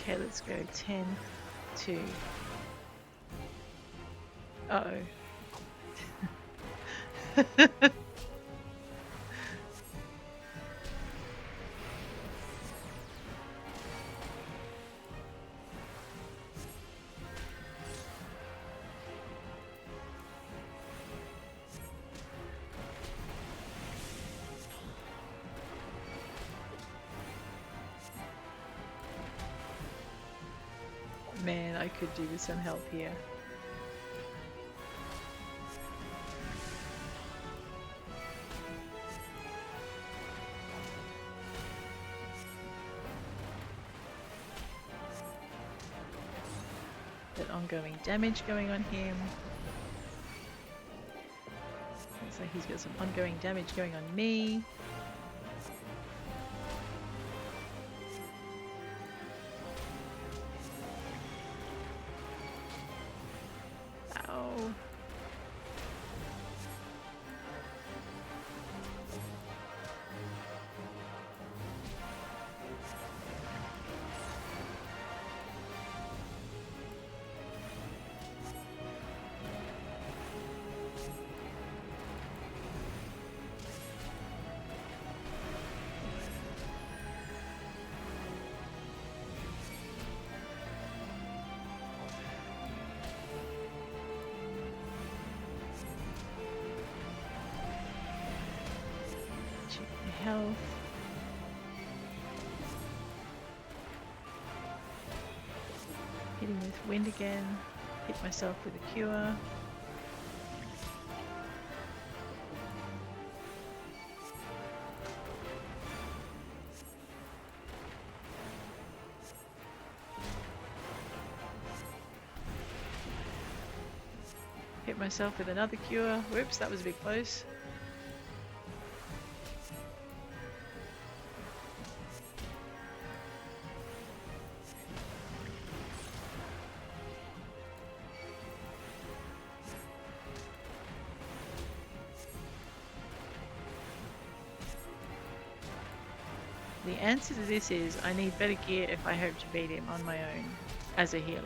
Okay, let's go 10, 2. Uh-oh. Man, I could do with some help here. That ongoing damage going on him. Looks like he's got some ongoing damage going on me. Health. Hitting with wind again. Hit myself with a cure. Hit myself with another cure. Whoops, that was a bit close. The answer to this is I need better gear if I hope to beat him on my own as a healer.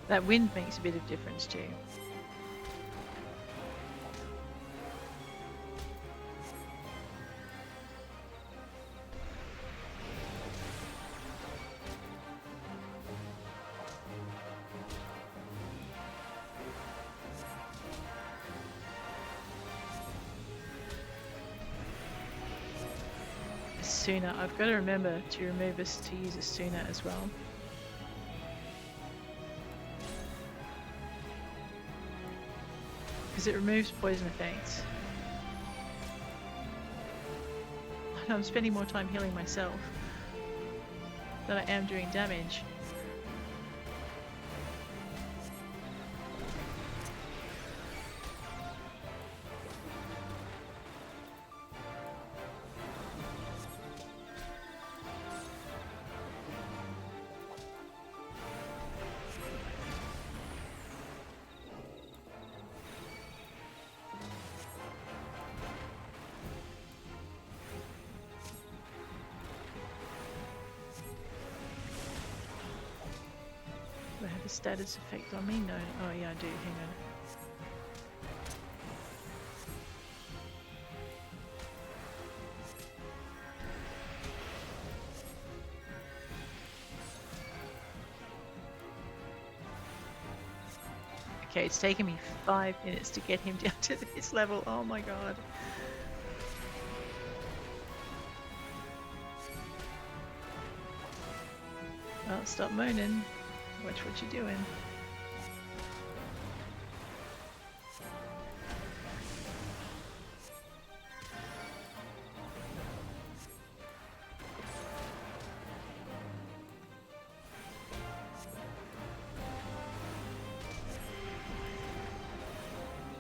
That wind makes a bit of difference too. Sooner. I've got to remember to remove us to use a sooner as well. Because it removes poison effects. And I'm spending more time healing myself than I am doing damage. Do I have a status effect on me? No. Oh yeah, I do. Hang on. Okay, it's taken me 5 minutes to get him down to this level. Oh my god. Well, stop moaning. Watch what you're doing.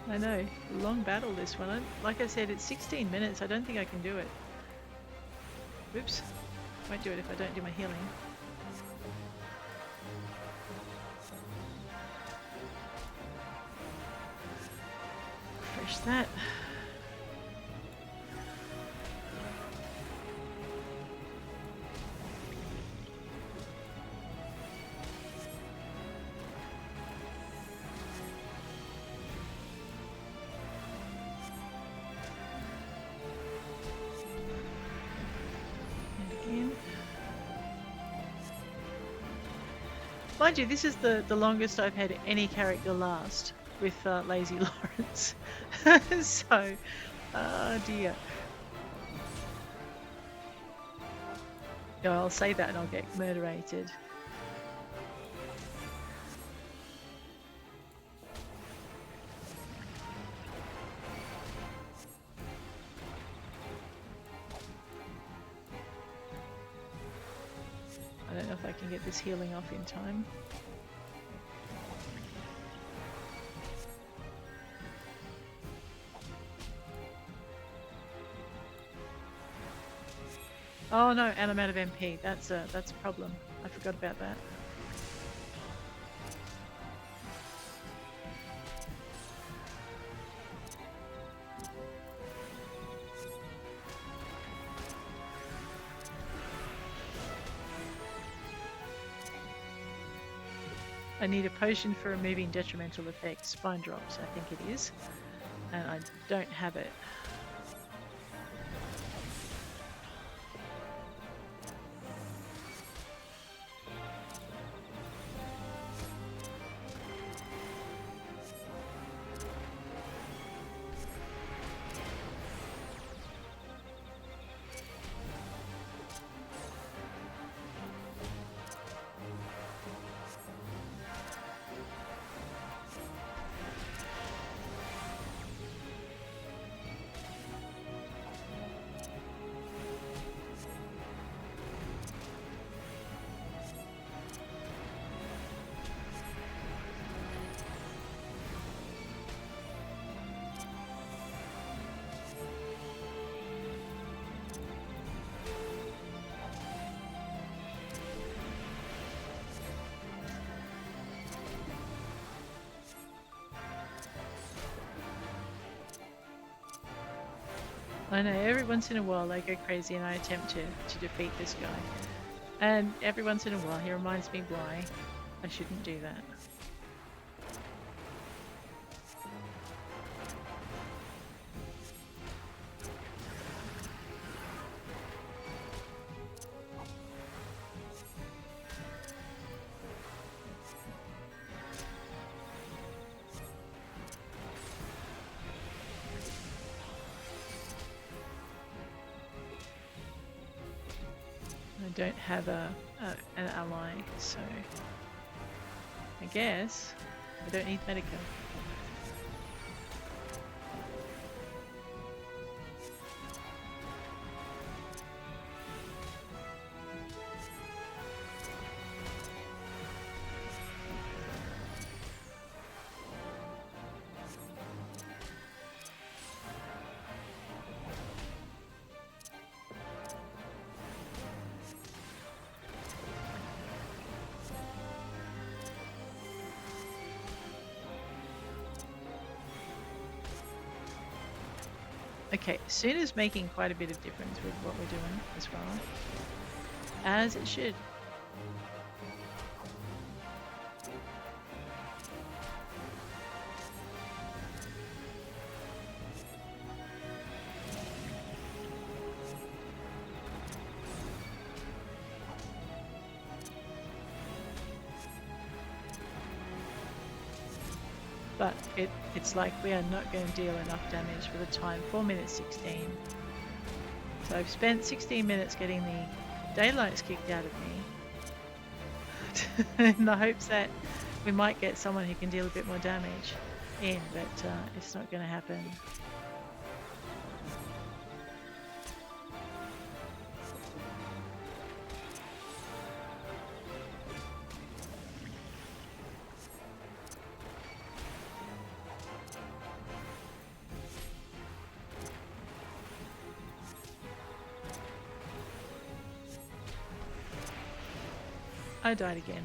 I know, long battle this one. Like I said, it's 16 minutes. I don't think I can do it. Oops. Won't do it if I don't do my healing. Refresh that. Mind you, this is the longest I've had any character last with Lazy Lawrence. So, oh dear. No, I'll say that and I'll get murderated. I don't know if I can get this healing off in time. Oh no, and I'm out of MP. That's a problem. I forgot about that. I need a potion for removing detrimental effects. Spine drops, I think it is. And I don't have it. I know, every once in a while I go crazy and I attempt to defeat this guy. And every once in a while he reminds me why I shouldn't do that. I don't have an ally, so I guess I don't need Medica. Okay, Suna's making quite a bit of difference with what we're doing as well. As it should. But it's like we are not going to deal enough damage for the time. 4 minutes 16. So I've spent 16 minutes getting the daylights kicked out of me in the hopes that we might get someone who can deal a bit more damage in, but it's not going to happen. I died again.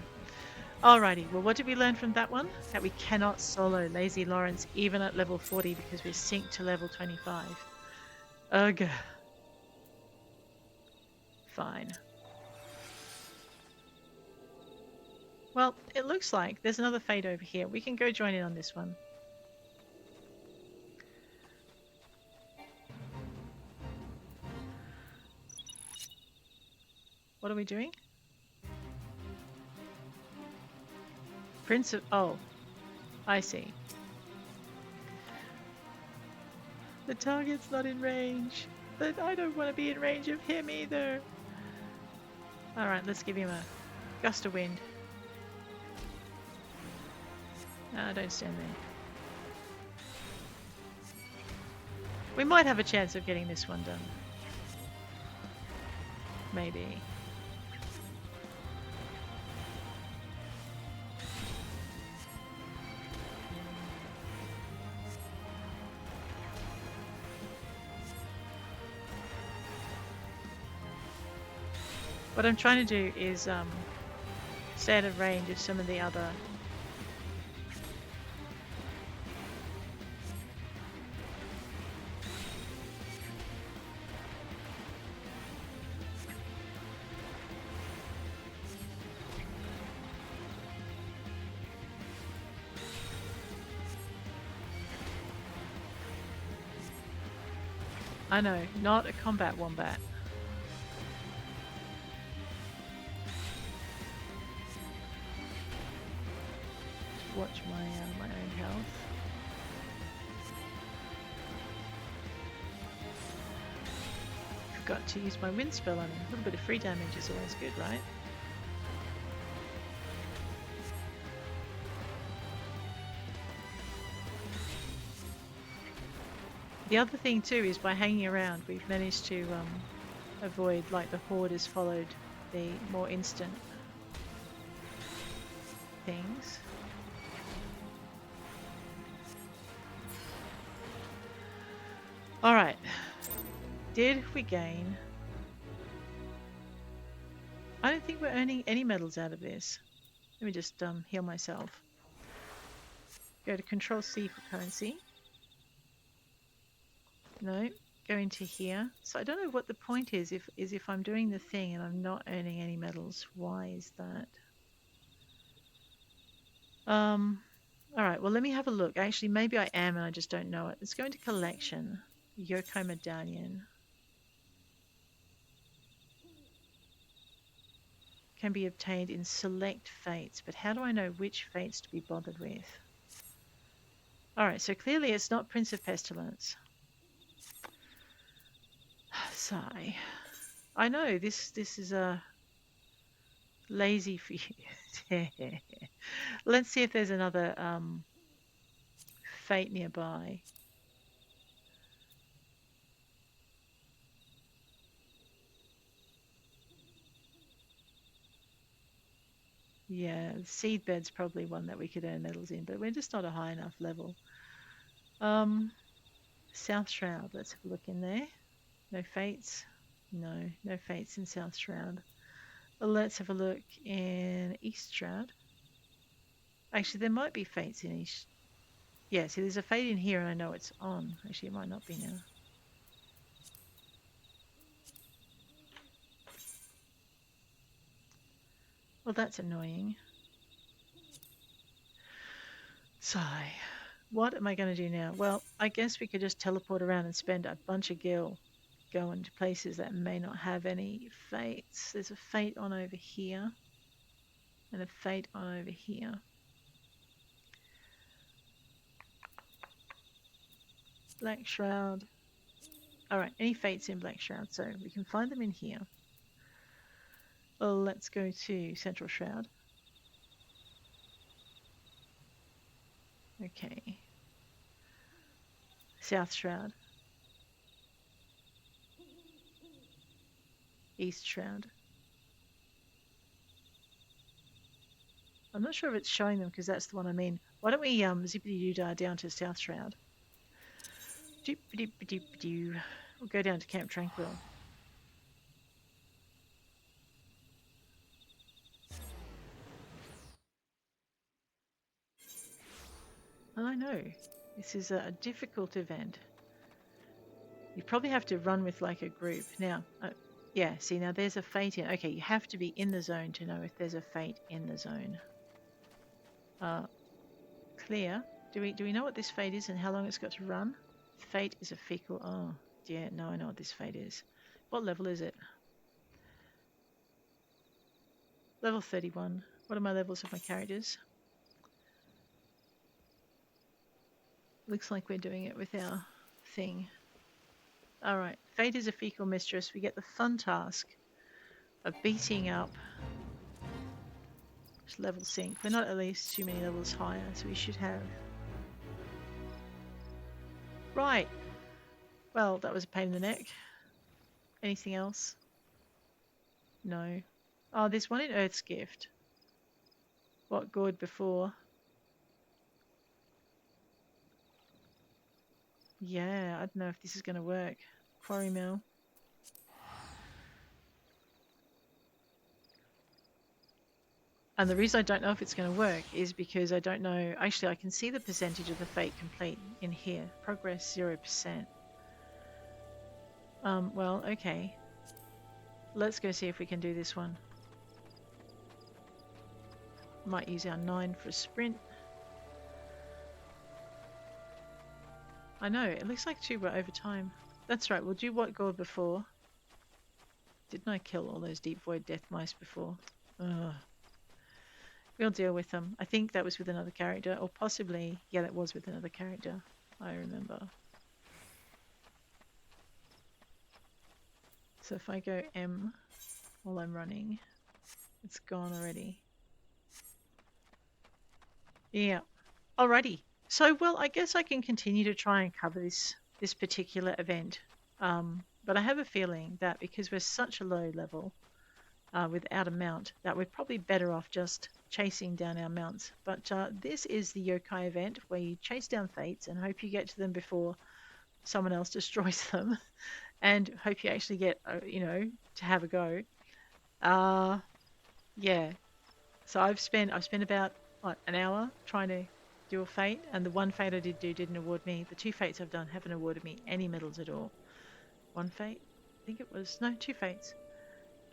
Alrighty, well what did we learn from that one? That we cannot solo Lazy Lawrence even at level 40 because we're synced to level 25. Ugh. Fine. Well, it looks like there's another fade over here. We can go join in on this one. What are we doing? Prince of... Oh, I see. The target's not in range. But I don't want to be in range of him either. Alright, let's give him a gust of wind. No, don't stand there. We might have a chance of getting this one done. Maybe. What I'm trying to do is stay out of range of some of the other I know, not a combat wombat. Just watch my own health. Forgot to use my wind spell on him. A little bit of free damage is always good, right? The other thing too is by hanging around we've managed to avoid like the horde has followed the more instant things. Alright, did we gain? I don't think we're earning any medals out of this. Let me just heal myself. Go to Control C for currency. No. go into here. So I don't know what the point is if I'm doing the thing and I'm not earning any medals. Why is that? All right, well, let me have a look. Actually, maybe I am and I just don't know it. Let's go into collection. Yokai Medallion. Can be obtained in select fates, but how do I know which fates to be bothered with? All right, so clearly it's not Prince of Pestilence. Sigh. I know this is a lazy for you. Let's see if there's another fate nearby. Yeah, Seedbed's probably one that we could earn medals in, but we're just not a high enough level. South Shroud, let's have a look in there. No fates. No fates in South Shroud. Let's have a look in East Shroud. Actually, there might be fates in East. Yeah, see, there's a fate in here and I know it's on. Actually, it might not be now. Well, that's annoying. Sigh. What am I going to do now? Well, I guess we could just teleport around and spend a bunch of gil going to places that may not have any fates. There's a fate on over here and a fate on over here. Black Shroud. Alright, any fates in Black Shroud, so we can find them in here. Well, let's go to Central Shroud. Okay. South Shroud. East Shroud. I'm not sure if it's showing them because that's the one I mean. Why don't we zippity-doo-dah down to South Shroud? Doop-a-doop-a-doop-a-doo. We'll go down to Camp Tranquil. I know. This is a difficult event. You probably have to run with like a group. Now, yeah, see, now there's a fate in. Okay, you have to be in the zone to know if there's a fate in the zone. Clear. Do we know what this fate is and how long it's got to run? Fate is a fecal. Oh, yeah, no, I know what this fate is. What level is it? Level 31. What are my levels of my characters? Looks like we're doing it with our thing. Alright, Fate is a fecal mistress. We get the fun task of beating up level sync. We're not at least too many levels higher, so we should have... Right. Well, that was a pain in the neck. Anything else? No. Oh, there's one in Earth's Gift. What good before? Yeah, I don't know if this is going to work. Quarry Mill. And the reason I don't know if it's going to work is because I don't know... Actually, I can see the percentage of the fate complete in here. Progress 0%. Well, okay. Let's go see if we can do this one. Might use our 9 for a sprint. I know, it looks like 2 were over time. That's right, we'll do what gored before. Didn't I kill all those deep void death mice before? Ugh. We'll deal with them. I think that was with another character, or possibly, yeah, that was with another character. I remember. So if I go M while I'm running, it's gone already. Yeah. Alrighty. So, well, I guess I can continue to try and cover this particular event. But I have a feeling that because we're such a low level without a mount, that we're probably better off just chasing down our mounts. But this is the Yokai event where you chase down fates and hope you get to them before someone else destroys them, and hope you actually get, to have a go. Yeah. So I've spent about an hour trying to do a fate, and the one fate I did do didn't award me. The 2 fates I've done haven't awarded me any medals at all. One fate. I think it was no, two fates.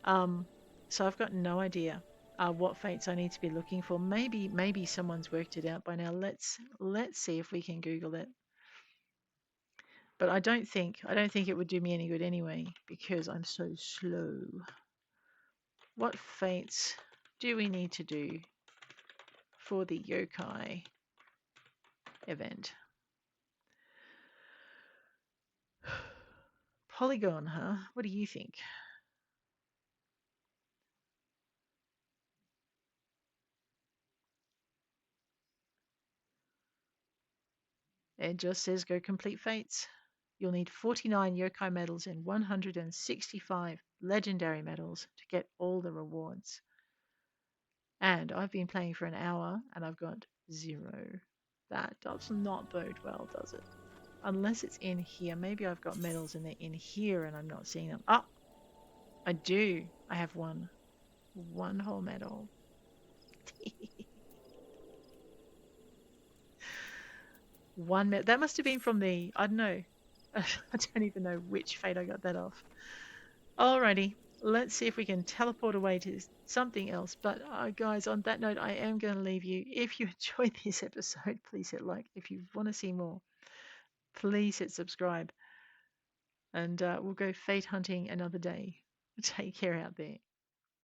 Um, so I've got no idea what fates I need to be looking for. Maybe someone's worked it out by now. Let's see if we can Google it. But I don't think it would do me any good anyway because I'm so slow. What fates do we need to do for the yokai event? Polygon, huh? What do you think? It just says go complete fates. You'll need 49 yokai medals and 165 legendary medals to get all the rewards. And I've been playing for an hour and I've got 0. That does not bode well, does it? Unless it's in here. Maybe I've got medals and they're in here and I'm not seeing them. Ah, I do. I have one. One whole medal. One medal. That must have been from the, I don't know. I don't even know which fate I got that off. Alrighty, let's see if we can teleport away to something else. But guys, on that note, I am going to leave you. If you enjoyed this episode, please hit like. If you want to see more, please hit subscribe. And we'll go fate hunting another day. Take care out there.